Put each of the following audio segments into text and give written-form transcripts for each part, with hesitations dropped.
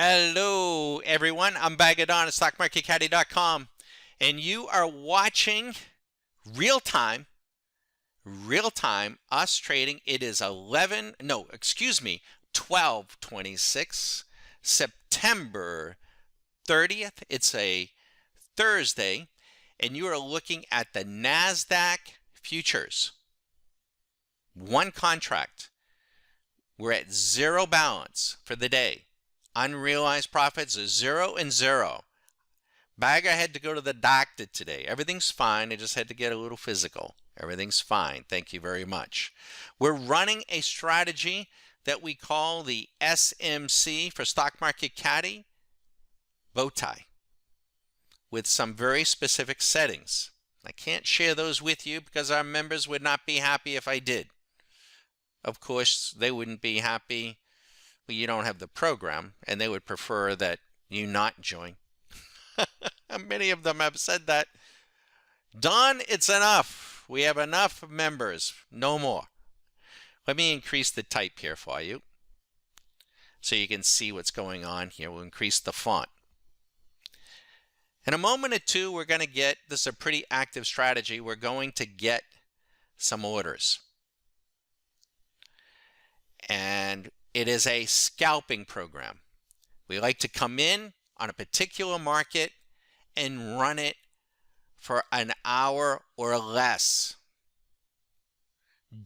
Hello, everyone. I'm Bagadon at StockMarketCaddy.com, and you are watching real time, us trading. It is 12/26, September 30th. It's a Thursday, and you are looking at the NASDAQ futures. One contract. We're at zero balance for the day. Unrealized profits are 0 and 0. Bagger had to go to the doctor today. Everything's fine. I just had to get a little physical. Everything's fine. Thank you very much. We're running a strategy that we call the SMC for Stock Market Caddy bow tie with some very specific settings. I can't share those with you because our members would not be happy if I did. Of course, they wouldn't be happy. You don't have the program, and they would prefer that you not join. Many of them have said that. Don, it's enough. We have enough members. No more. Let me increase the type here for you so you can see what's going on here. We'll increase the font. In a moment or two, we're going to get, this is a pretty active strategy, we're going to get some orders. And it is a scalping program. We like to come in on a particular market and run it for an hour or less.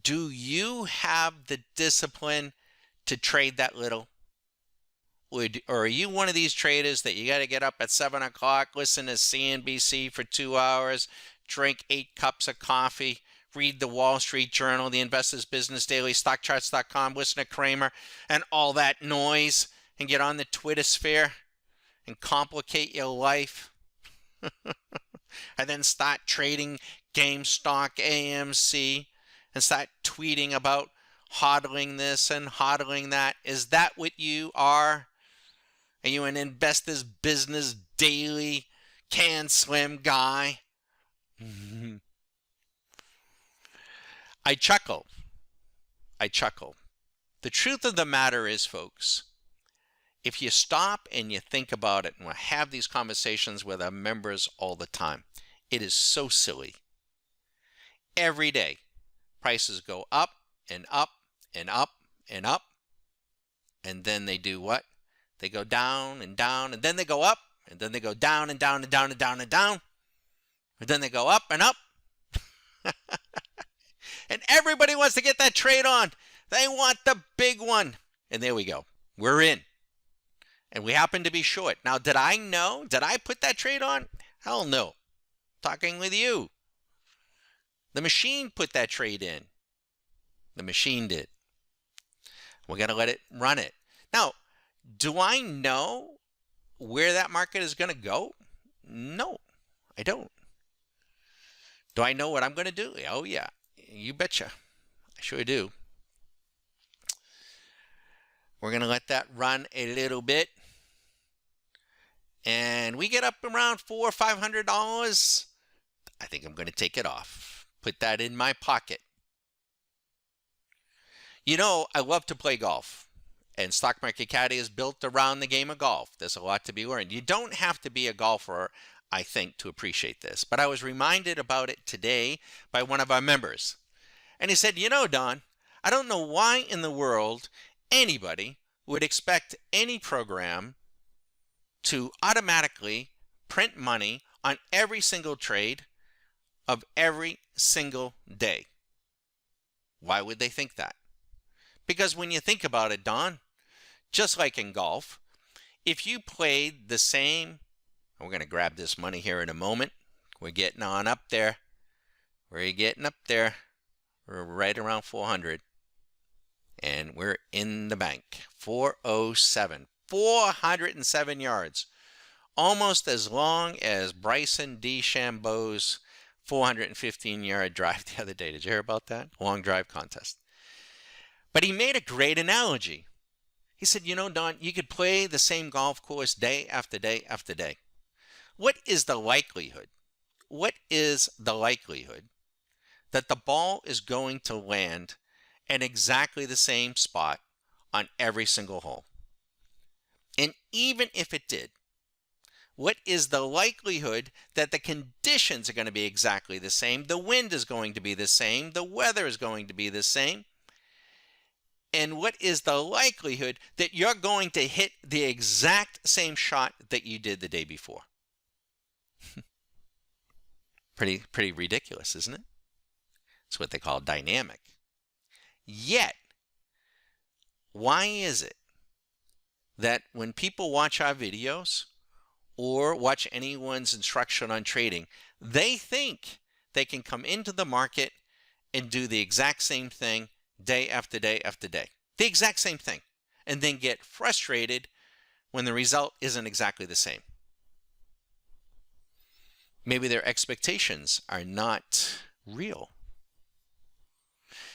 Do you have the discipline to trade that little? Or are you one of these traders that you got to get up at 7 o'clock, listen to CNBC for 2 hours, drink 8 cups of coffee, read the Wall Street Journal, the Investors Business Daily, StockCharts.com, listen to Kramer and all that noise, and get on the Twitter sphere and complicate your life? And then start trading GameStop, AMC, and start tweeting about hodling this and hodling that. Is that what you are? Are you an Investors Business Daily CanSlim guy? I chuckle. The truth of the matter is, folks, if you stop and you think about it, and we have these conversations with our members all the time, it is so silly. Every day, prices go up and up and up and up, and then they do what? They go down and down, and then they go up, and then they go down and down and down and down and down, and then they go up and up. And everybody wants to get that trade on. They want the big one. And there we go. We're in. And we happen to be short. Now, did I know? Did I put that trade on? Hell no. Talking with you. The machine put that trade in. The machine did. We're going to let it run it. Now, do I know where that market is going to go? No, I don't. Do I know what I'm going to do? Oh, yeah. You betcha. I sure do. We're going to let that run a little bit. And we get up around $400 or $500. I think I'm going to take it off. Put that in my pocket. You know, I love to play golf. And Stock Market Caddy is built around the game of golf. There's a lot to be learned. You don't have to be a golfer, I think, to appreciate this. But I was reminded about it today by one of our members. And he said, you know, Don, I don't know why in the world anybody would expect any program to automatically print money on every single trade of every single day. Why would they think that? Because when you think about it, Don, just like in golf, if you played the same, we're going to grab this money here in a moment. We're getting on up there. We're getting up there. We're right around 400. And we're in the bank. 407. 407 yards. Almost as long as Bryson DeChambeau's 415-yard drive the other day. Did you hear about that? Long drive contest. But he made a great analogy. He said, you know, Don, you could play the same golf course day after day after day. What is the likelihood? What is the likelihood that the ball is going to land in exactly the same spot on every single hole? And even if it did, what is the likelihood that the conditions are going to be exactly the same? The wind is going to be the same. The weather is going to be the same. And what is the likelihood that you're going to hit the exact same shot that you did the day before? Pretty ridiculous, isn't it? It's what they call dynamic. Yet, why is it that when people watch our videos or watch anyone's instruction on trading, they think they can come into the market and do the exact same thing day after day after day, the exact same thing, and then get frustrated when the result isn't exactly the same? Maybe their expectations are not real.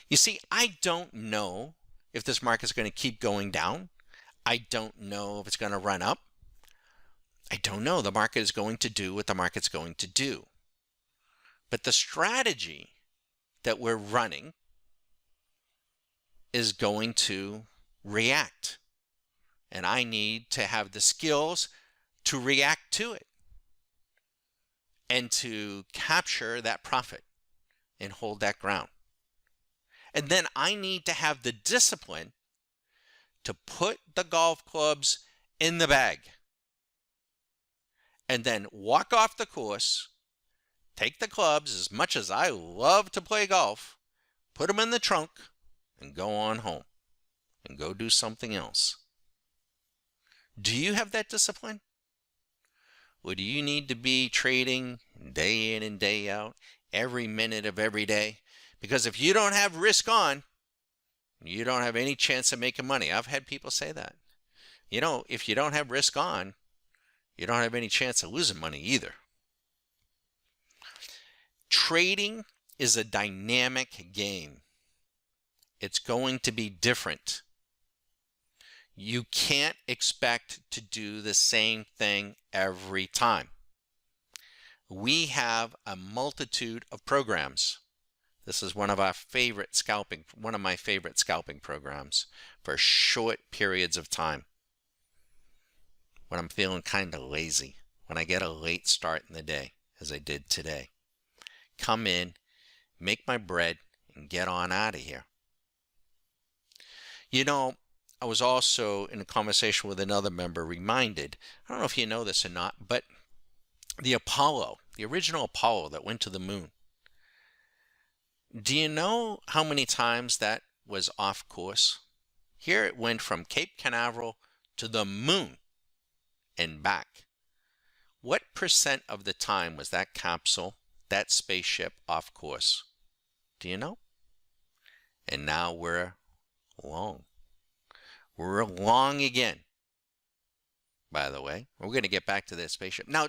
You see, I don't know if this market is going to keep going down. I don't know if it's going to run up. I don't know. The market is going to do what the market's going to do. But the strategy that we're running is going to react. And I need to have the skills to react to it and to capture that profit and hold that ground. And then I need to have the discipline to put the golf clubs in the bag and then walk off the course, take the clubs, as much as I love to play golf, put them in the trunk and go on home and go do something else. Do you have that discipline? Or do you need to be trading day in and day out, every minute of every day? Because if you don't have risk on, you don't have any chance of making money. I've had people say that. You know, if you don't have risk on, you don't have any chance of losing money either. Trading is a dynamic game. It's going to be different. You can't expect to do the same thing every time. We have a multitude of programs. This is one of my favorite scalping programs for short periods of time. When I'm feeling kind of lazy, when I get a late start in the day, as I did today. Come in, make my bread, and get on out of here. You know, I was also in a conversation with another member reminded, I don't know if you know this or not, but the Apollo, the original Apollo that went to the moon, do you know how many times that was off course? Here it went from Cape Canaveral to the moon and back. What percent of the time was that capsule, that spaceship, off course? Do you know? And now we're long. We're long again. By the way, we're going to get back to that spaceship. Now,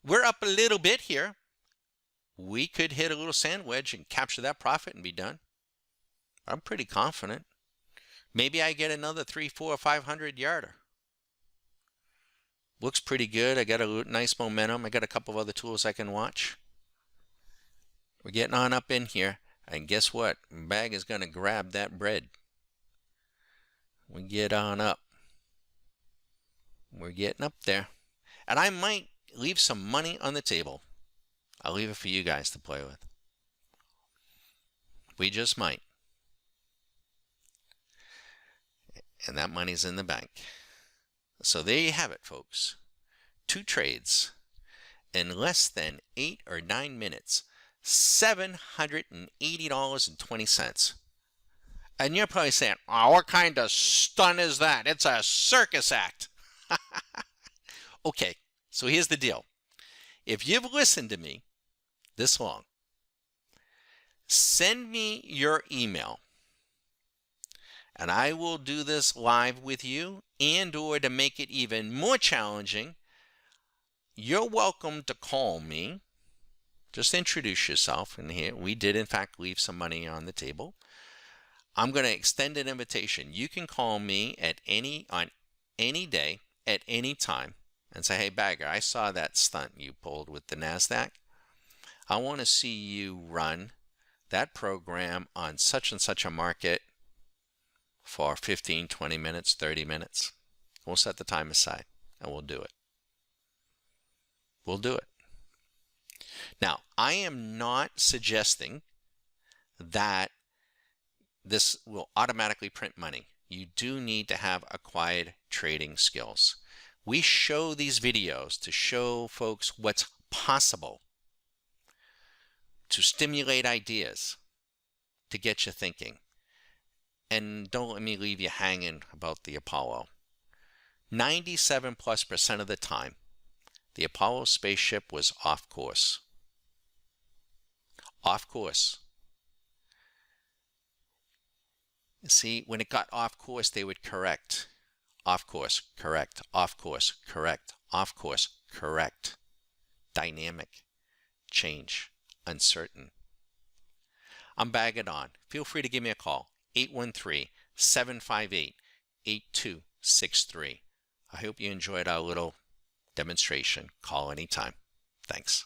we're up a little bit here. We could hit a little sand wedge and capture that profit and be done. I'm pretty confident. Maybe I get another 300, 400, or 500 yarder. Looks pretty good. I got a nice momentum. I got a couple of other tools I can watch. We're getting on up in here. And guess what? Bag is going to grab that bread. We get on up. We're getting up there. And I might leave some money on the table. I'll leave it for you guys to play with. We just might. And that money's in the bank. So there you have it, folks. 2 trades in less than 8 or 9 minutes. $780.20. And you're probably saying, oh, what kind of stunt is that? It's a circus act. Okay, so here's the deal. If you've listened to me this long, send me your email. And I will do this live with you, and or to make it even more challenging, you're welcome to call me. Just introduce yourself. And here we did, in fact, leave some money on the table. I'm going to extend an invitation. You can call me on any day, at any time, and say, hey, Bagger, I saw that stunt you pulled with the NASDAQ. I want to see you run that program on such and such a market for 15, 20 minutes, 30 minutes. We'll set the time aside and we'll do it. We'll do it. Now, I am not suggesting that this will automatically print money. You do need to have acquired trading skills. We show these videos to show folks what's possible, to stimulate ideas, to get you thinking. And don't let me leave you hanging about the Apollo. 97+% of the time, the Apollo spaceship was off course. Off course. See, when it got off course, they would correct. Off course, correct. Off course, correct. Off course, correct. Dynamic. Change. Uncertain. I'm Bagged On. Feel free to give me a call. 813-758-8263. I hope you enjoyed our little demonstration. Call anytime. Thanks.